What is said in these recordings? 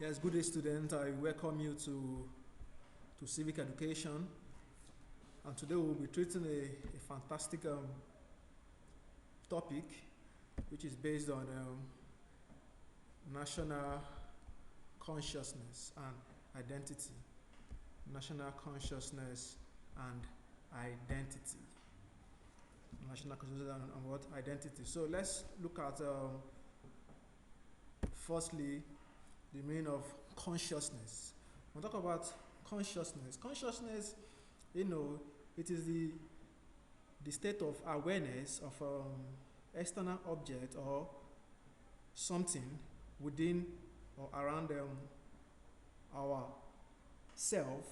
Yes, good day, student. I welcome you to civic education. And today we'll be treating a fantastic topic, which is based on national consciousness and identity. National consciousness and identity. National consciousness and what? Identity. So let's look at, firstly, the meaning of consciousness. When we talk about consciousness, you know, it is the state of awareness of external object or something within or around our self,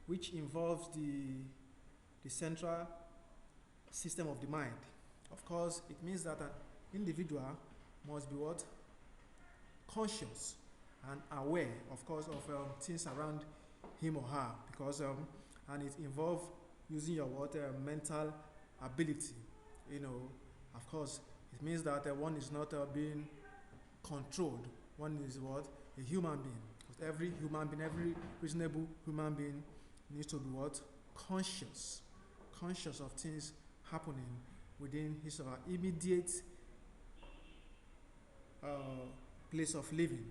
which involves the central system of the mind. Of course, it means that an individual must be what? Conscious and aware, of course, of things around him or her, because and it involves using your what mental ability. You know, of course, it means that one is not being controlled. One is what? A human being. Because every human being, every reasonable human being needs to be what? Conscious. Conscious of things happening within his or her immediate place of living.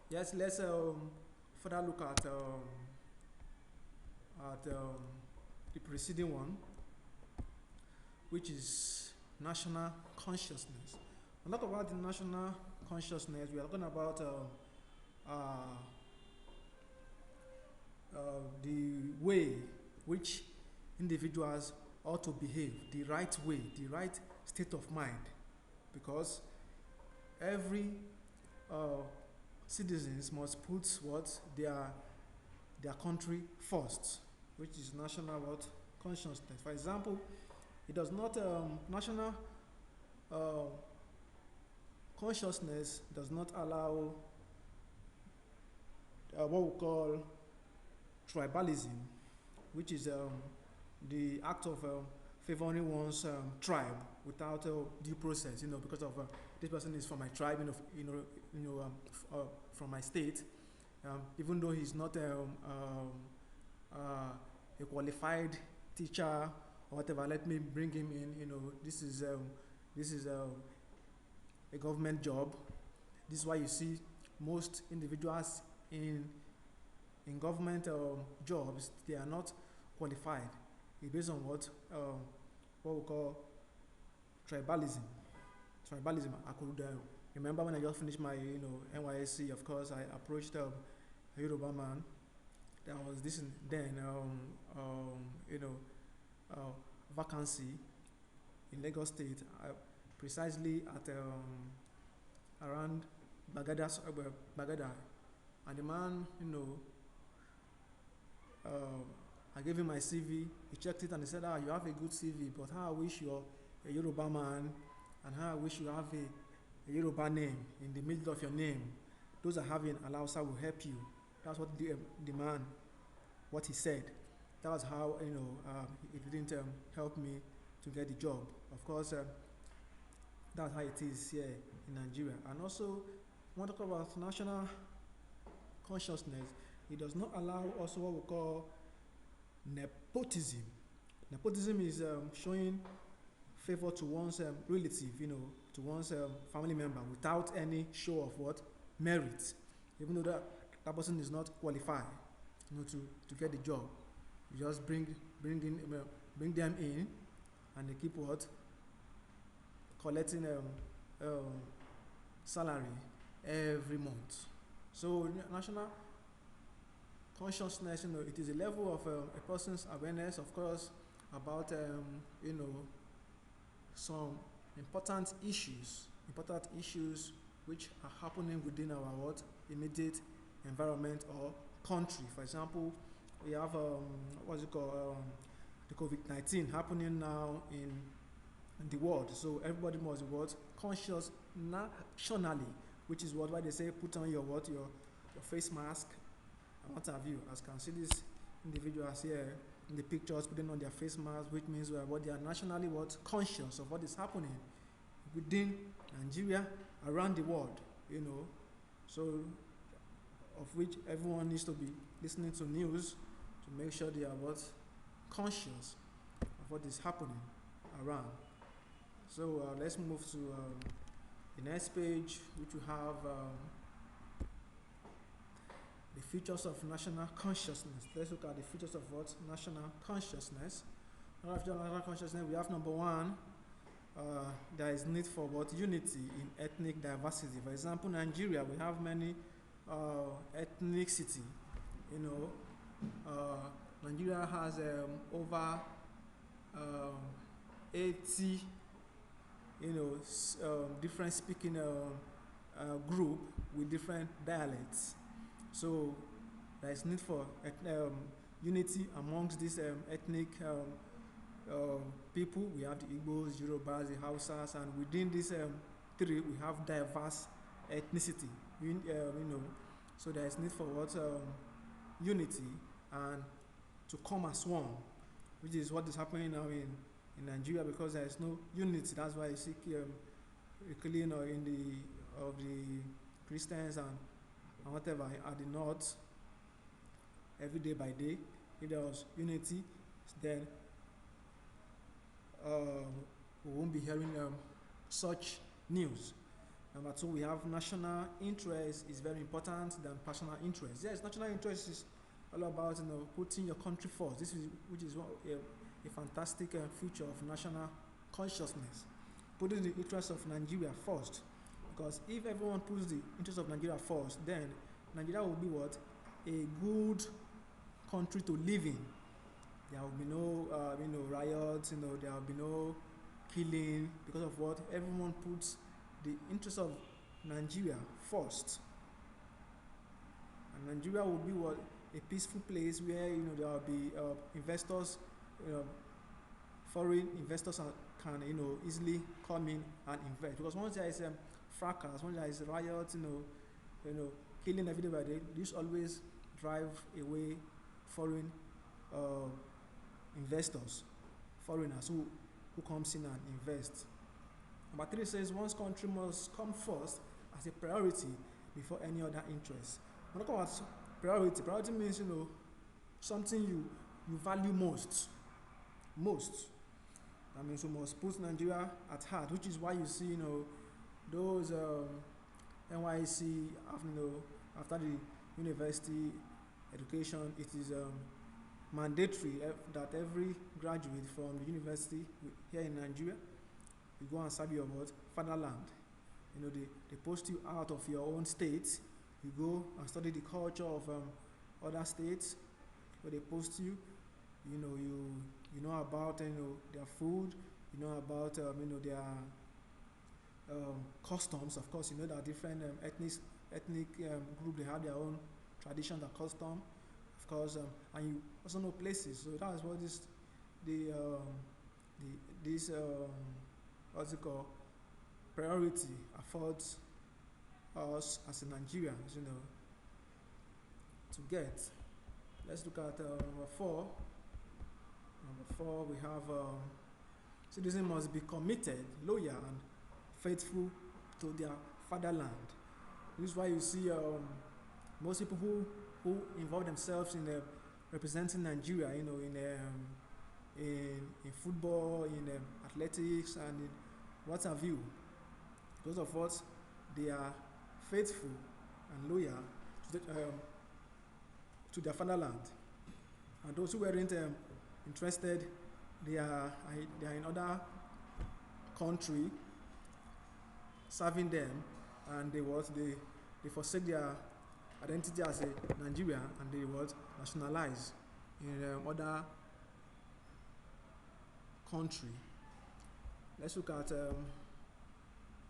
Yes, let's further look at the preceding one, which is national consciousness. When we talk about the national consciousness, we are talking about the way which individuals ought to behave, the right way, the right state of mind, because every citizens must put what their country first, which is national what consciousness. For example, it does not national uh, consciousness does not allow what we call tribalism, which is the act of favoring one's tribe without due process. You know, because of this person is from my tribe, from my state, even though he's not a qualified teacher or whatever. Let me bring him in. You know, this is a government job. This is why you see most individuals in government jobs, they are not qualified. It's based on what we call tribalism. Tribalism. I could remember when I just finished my NYSC. Of course, I approached a Yoruba man. There was this then vacancy in Lagos State, precisely at around Bagada, and the man, I gave him my CV. He checked it and he said, you have a good CV, but how I wish you're a Yoruba man, and how I wish you have a Yoruba name in the middle of your name. Those that have in Alausa will help you. That's what the man, what he said. That was how, it didn't help me to get the job. Of course, that's how it is here in Nigeria. And also, when we talk about national consciousness, it does not allow also what we call nepotism. Nepotism is showing favor to one's relative, to one's family member without any show of what? Merit. Even though that person is not qualified, to get the job. You just bring them in, and they keep what? Collecting salary every month. So national consciousness, it is a level of a person's awareness, of course, about some important issues which are happening within our what? Immediate environment or country. For example, we have the COVID-19 happening now in the world. So everybody must be what? Conscious nationally, which is why they say put on your face mask and what have you. As you can see these individuals here in the pictures putting on their face mask, which means what they are nationally what? Conscious of what is happening within Nigeria, around the world, So of which everyone needs to be listening to news to make sure they are what conscious of what is happening around. So let's move to the next page, which we have the features of national consciousness. Let's look at the features of what national consciousness. National consciousness, we have number one, there is need for what unity in ethnic diversity. For example, Nigeria, we have many ethnicity. You know, Nigeria has over 80, different speaking group with different dialects. So there is need for unity amongst these ethnic people. We have the Igbos, Yorubas, the Hausas, and within these three, we have diverse ethnicity. So there is need for what unity and to come as one, which is what is happening now in Nigeria, because there is no unity. That's why you see killing in the Christians and whatever at the north every day by day. If there was unity, then we won't be hearing such news. Number two, we have national interest is very important than personal interest. Yes, national interest is all about putting your country first. Which is a fantastic feature of national consciousness, putting the interest of Nigeria first. Because if everyone puts the interest of Nigeria first, then Nigeria will be what? A good country to live in. There will be no riots, there will be no killing, because of what? Everyone puts the interest of Nigeria first. And Nigeria will be what? A peaceful place where there will be investors, foreign investors can easily come in and invest. Because once there is fracas, when there is riots, killing every day by day, this always drive away foreign investors, foreigners who comes in and invest. Number three says one's country must come first as a priority before any other interest. When I talk about priority means something you value most. That means we must put Nigeria at heart, which is why you see those NYSC after the university education, it is mandatory that every graduate from the university here in Nigeria, you go and serve your fatherland. They post you out of your own state. You go and study the culture of other states where they post you. You know about their food. You know about their customs. Of course, there are different ethnic group. They have their own traditions and custom. Of course, and you also know places. So that is what this what's it called, priority affords us as a Nigerians, to get. Let's look at number four. Number four, we have citizens must be committed, loyal, and faithful to their fatherland. This is why you see most people who involve themselves in representing Nigeria, in football, in athletics, and in what have you. Because of what they are faithful and loyal to their fatherland. And those who weren't interested, they are in other country serving them, and they forsake their identity as a Nigerian, and they nationalize in other country. Let's look at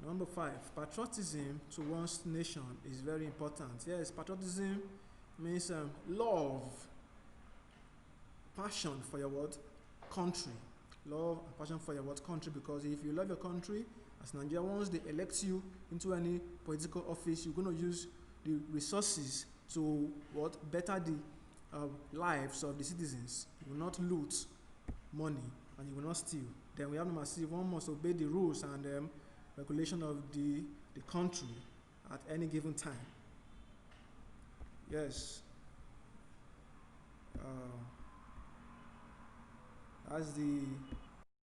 number five. Patriotism to one's nation is very important. Yes, patriotism means love, passion for your country. Love and passion for your country, because if you love your country, as Nigeria, once they elect you into any political office, you're going to use the resources to better the lives of the citizens. You will not loot money, and you will not steal. Then we have number six. One must obey the rules and regulation of the country at any given time. Yes, uh, that's the